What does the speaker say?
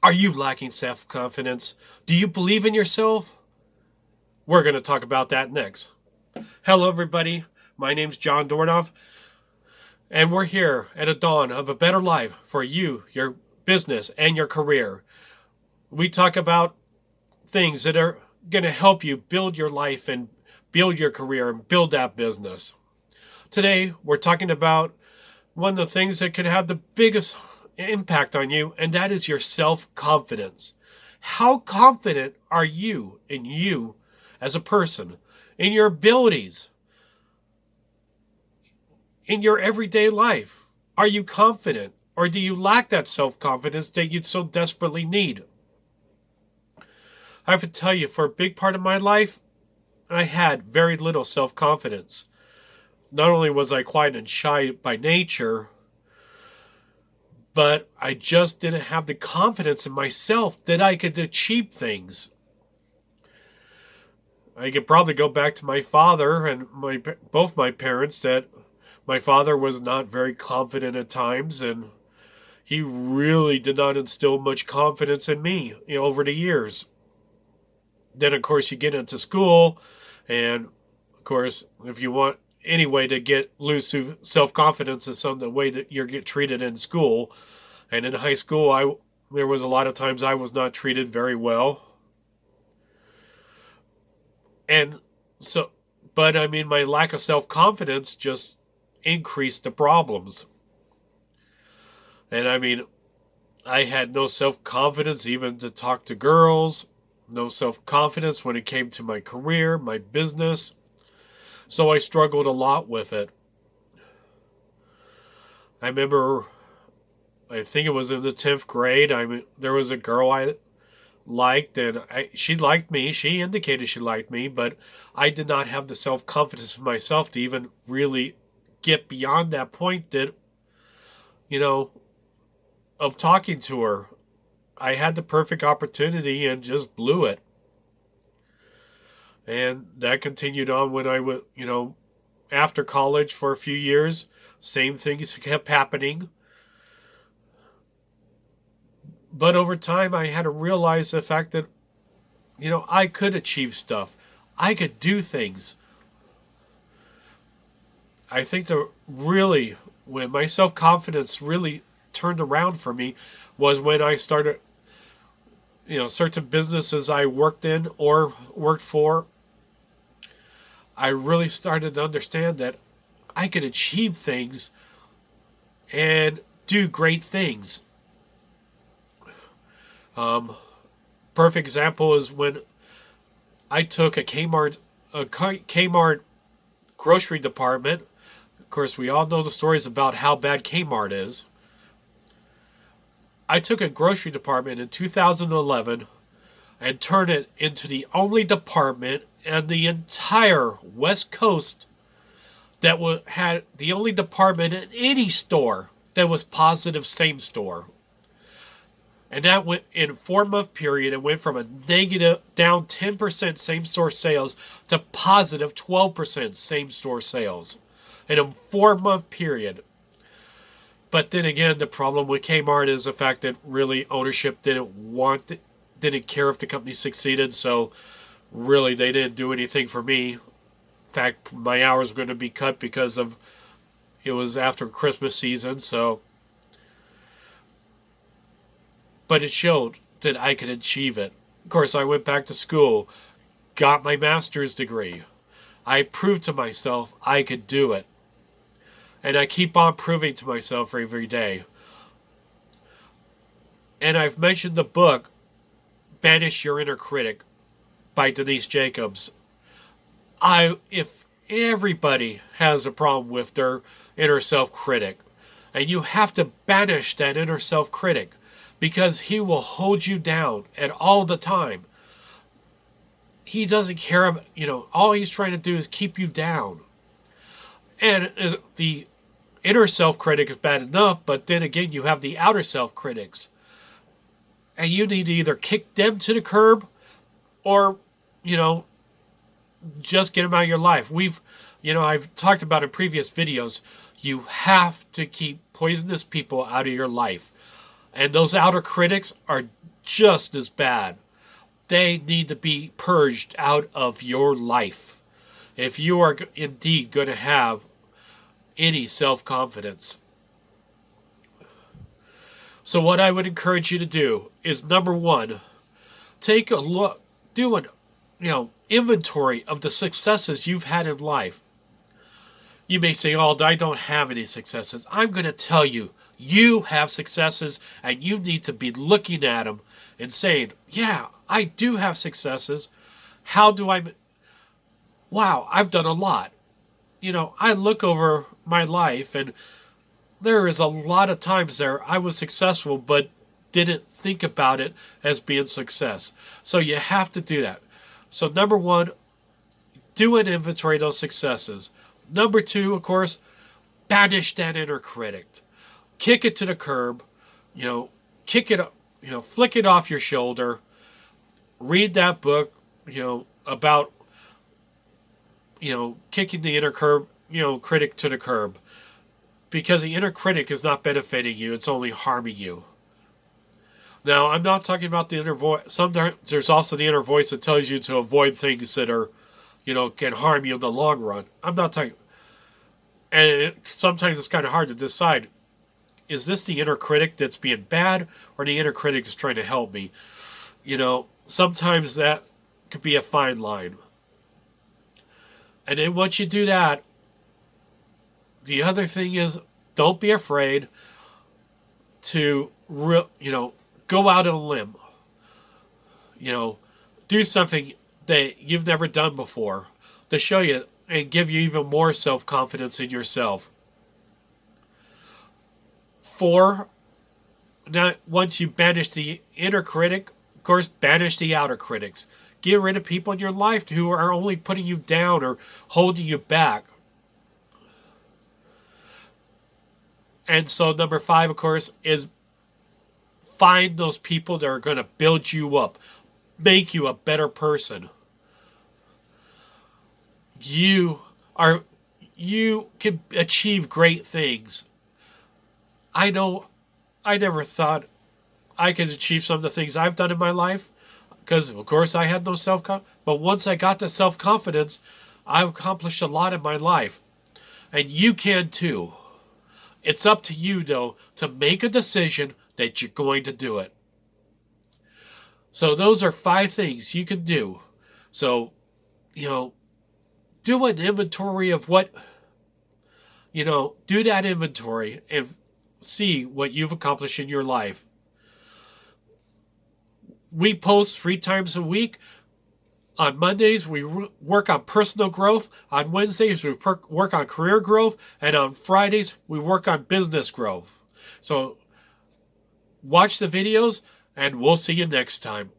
Are you lacking self-confidence? Do you believe in yourself? We're going to talk about that next. Hello, everybody. My name's John Dornoff, and we're here at a dawn of a better life for you, your business, and your career. We talk about things that are going to help you build your life and build your career and build that business. Today, we're talking about one of the things that could have the biggest impact on you, and that is your self-confidence. How confident are you in you as a person, in your abilities, in your everyday life? Are you confident, or do you lack that self-confidence that you so desperately need? I have to tell you, for a big part of my life, I had very little self-confidence. Not only was I quiet and shy by nature, but I just didn't have the confidence in myself that I could achieve things. I could probably go back to my father and both my parents, that my father was not very confident at times, and he really did not instill much confidence in me, over the years. Then, of course, you get into school, and, of course, if you want any way to lose self-confidence, is some the way that you get treated in school. And in high school, there was a lot of times I was not treated very well. And so, but I mean, my lack of self-confidence just increased the problems. And I mean, I had no self-confidence even to talk to girls. No self-confidence when it came to my career, my business. So I struggled a lot with it. I remember, I think it was in the 10th grade, there was a girl I liked, and she liked me. She indicated she liked me, but I did not have the self-confidence of myself to even really get beyond that point that, of talking to her. I had the perfect opportunity and just blew it. And that continued on when I was, after college for a few years. Same things kept happening. But over time, I had to realize the fact that, I could achieve stuff. I could do things. I think when my self-confidence really turned around for me was when I started, certain businesses I worked in or worked for. I really started to understand that I could achieve things and do great things. Perfect example is when I took a Kmart grocery department. Of course, we all know the stories about how bad Kmart is. I took a grocery department in 2011 and turned it into the only department in the entire West Coast that had the only department in any store that was positive same store. And that went in a 4-month period. It went from a negative down 10% same store sales to positive 12% same store sales in a 4-month period. But then again, the problem with Kmart is the fact that really ownership didn't care if the company succeeded. So really, they didn't do anything for me. In fact, my hours were going to be cut because it was after Christmas season. But it showed that I could achieve it. Of course, I went back to school, got my master's degree. I proved to myself I could do it. And I keep on proving to myself every day. And I've mentioned the book, Banish Your Inner Critic, by Denise Jacobs. If everybody has a problem with their inner self-critic, and you have to banish that inner self-critic, because he will hold you down at all the time. He doesn't care, all he's trying to do is keep you down. And the inner self-critic is bad enough, but then again, you have the outer self-critics. And you need to either kick them to the curb or, just get them out of your life. I've talked about in previous videos, you have to keep poisonous people out of your life. And those outer critics are just as bad. They need to be purged out of your life if you are indeed going to have any self-confidence. So what I would encourage you to do is, number one, take a look, do an inventory of the successes you've had in life. You may say, oh, I don't have any successes. I'm going to tell you, you have successes, and you need to be looking at them and saying, yeah, I do have successes. Wow, I've done a lot. I look over my life, and there is a lot of times there I was successful, but didn't think about it as being success. So you have to do that. So number one, do an inventory of those successes. Number two, of course, banish that inner critic. Kick it to the curb. Kick it, flick it off your shoulder. Read that book, about, kicking the inner critic to the curb. Because the inner critic is not benefiting you, it's only harming you. Now, I'm not talking about the inner voice. Sometimes there's also the inner voice that tells you to avoid things that are, can harm you in the long run. I'm not talking. And sometimes it's kind of hard to decide, is this the inner critic that's being bad, or the inner critic is trying to help me? Sometimes that could be a fine line. And then once you do that, the other thing is, don't be afraid to, go out on a limb. Do something that you've never done before to show you and give you even more self-confidence in yourself. 4, now once you banish the inner critic, of course, banish the outer critics. Get rid of people in your life who are only putting you down or holding you back. And so number 5, of course, is find those people that are going to build you up, make you a better person. You can achieve great things. I know I never thought I could achieve some of the things I've done in my life because, of course, I had no self-confidence. But once I got the self-confidence, I've accomplished a lot in my life. And you can too. It's up to you, though, to make a decision that you're going to do it. So those are 5 things you can do. So, do an inventory of what, do that inventory and see what you've accomplished in your life. We post 3 times a week. On Mondays, we work on personal growth. On Wednesdays, we work on career growth. And on Fridays, we work on business growth. So watch the videos, and we'll see you next time.